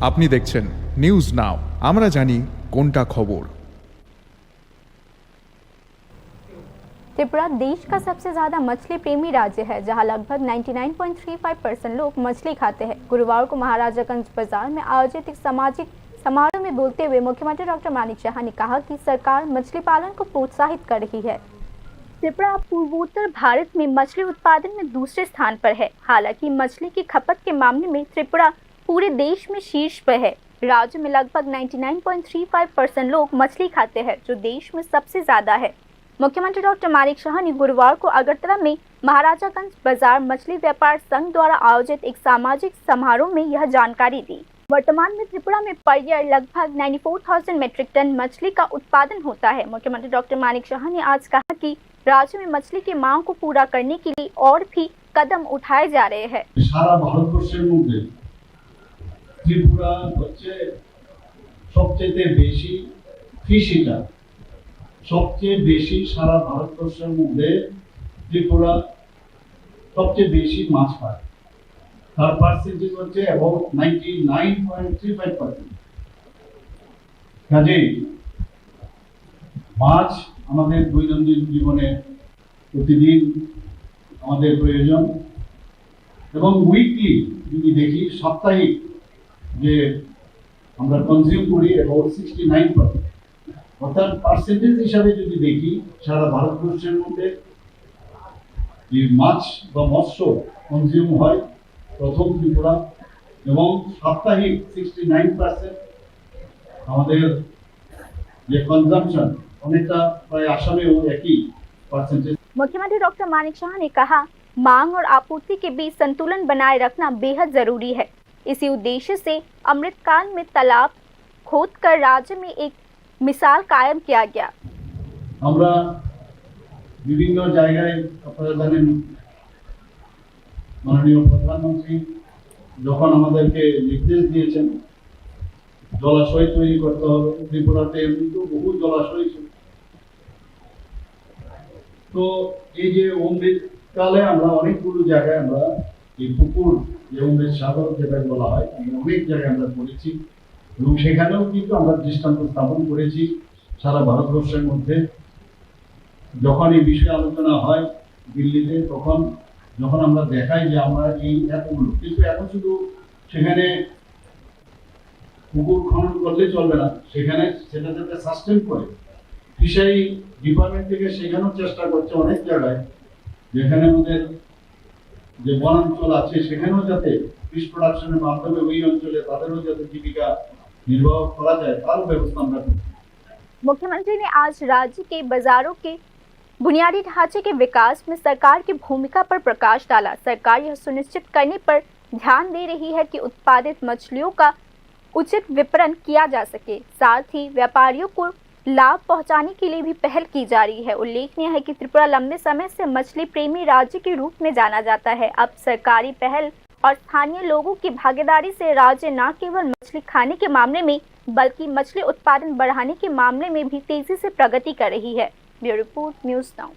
আপনি দেখছেন news now, আমরা জানি কোনটা খবর। त्रिपुरा देश का सबसे ज्यादा मछली प्रेमी राज्य है, जहां लगभग 99.35% लोग मछली खाते हैं। गुरुवार को महाराजागंज बाजार में आयोजित एक सामाजिक समारोह में बोलते हुए मुख्यमंत्री डॉक्टर मानिक शाह ने कहा कि सरकार मछली पालन को प्रोत्साहित कर रही है। त्रिपुरा पूर्वोत्तर भारत में मछली उत्पादन में दूसरे स्थान पर है। हालांकि मछली की खपत के मामले में त्रिपुरा पूरे देश में शीर्ष पर है। राज्य में लगभग 99.35% लोग मछली खाते हैं, जो देश में सबसे ज्यादा है। मुख्यमंत्री डॉक्टर मानिक शाह ने गुरुवार को अगरतला में महाराजागंज बाजार मछली व्यापार संघ द्वारा आयोजित एक सामाजिक समारोह में यह जानकारी दी। वर्तमान में त्रिपुरा में पर ईयर लगभग 94,000 मीट्रिक टन मछली का उत्पादन होता है। मुख्यमंत्री डॉक्टर मानिक शाह ने आज कहा कि राज्य में मछली की मांग को पूरा करने के लिए और भी कदम उठाए जा रहे हैं। সারা ভারতবর্ষের মধ্যে ত্রিপুরা হচ্ছে সবচেয়ে বেশি ফিশ ইটার, সবচেয়ে বেশি সারা ভারতবর্ষের মধ্যে ত্রিপুরা সবচেয়ে বেশি মাছ পায়। তার পার্সেন্টেজ হচ্ছে অ্যাবাউট 99.35%। কাজেই মাছ আমাদের দৈনন্দিন জীবনে প্রতিদিন আমাদের প্রয়োজন, এবং উইকলি যদি দেখি সাপ্তাহিক যে আমরা কনজিউম করি অ্যাবাউট 69%। অর্থাৎ পার্সেন্টেজ হিসাবে যদি দেখি সারা ভারতবর্ষের মধ্যে যে মাছ বা মৎস্য কনজিউম হয় প্রথম ত্রিপুরা, এবং সাপ্তাহিক 69% আমাদের যে কনজাম্পশন অনেকটা প্রায় আসামেও একই পার্সেন্টেज। मुख्यमंत्री डॉक्टर मानिक शाह ने कहा, मांग और आपूर्ति के बीच संतुलन बनाए रखना बेहद जरूरी है। इसी उद्देश्य से अमृतकाल में तालाब खोदकर राज्य में एक मिसाल कायम किया गया। আমরা বিভিন্ন জায়গায় আপনারা জানেন মাননীয় প্রধানমন্ত্রী যখন আমাদেরকে নির্দেশ দিয়েছেন জলাশয় তৈরি করতে হবে, ত্রিপুরাতে কিন্তু বহু জলাশয় ছিল। তো এই যে অমৃতকালে আমরা অনেকগুলো জায়গায় আমরা এই পুকুর যে অমৃত সাগর যেটা বলা হয় অনেক জায়গায় আমরা করেছি, এবং সেখানেও কিন্তু আমরা দৃষ্টান্ত স্থাপন করেছি সারা ভারতবর্ষের মধ্যে। যখন এই বিষয়ে আলোচনা হয় দিল্লিতে, তখন যখন আমরা দেখাই যে আমরা এই এতগুলো, কিন্তু এখন শুধু সেখানে পুকুর খনন করলে চলবে না, সেখানে সেটা যাতে সাস্টেন করে ফিশারি ডিপার্টমেন্ট থেকে সেখানেও চেষ্টা করছে অনেক জায়গায়, যেখানে আমাদের যে বনাঞ্চল আছে সেখানেও যাতে ফিশ প্রোডাকশনের মাধ্যমে ওই অঞ্চলে তাদেরও যাতে জীবিকা निर्वाह करा जाए तार व्यवस्था हम करते हैं। मुख्यमंत्री ने आज राज्य के बाजारों के बुनियादी ढांचे के विकास में सरकार की भूमिका पर प्रकाश डाला। सरकार यह सुनिश्चित करने पर ध्यान दे रही है कि उत्पादित मछलियों का उचित विपणन किया जा सके, साथ ही व्यापारियों को लाभ पहुंचाने के लिए भी पहल की जा रही है। उल्लेखनीय है कि त्रिपुरा लंबे समय से मछली प्रेमी राज्य के रूप में जाना जाता है। अब सरकारी पहल और स्थानीय लोगों की भागीदारी से राज्य न केवल मछली खाने के मामले में बल्कि मछली उत्पादन बढ़ाने के मामले में भी तेजी से प्रगति कर रही है। Bureau report, news now.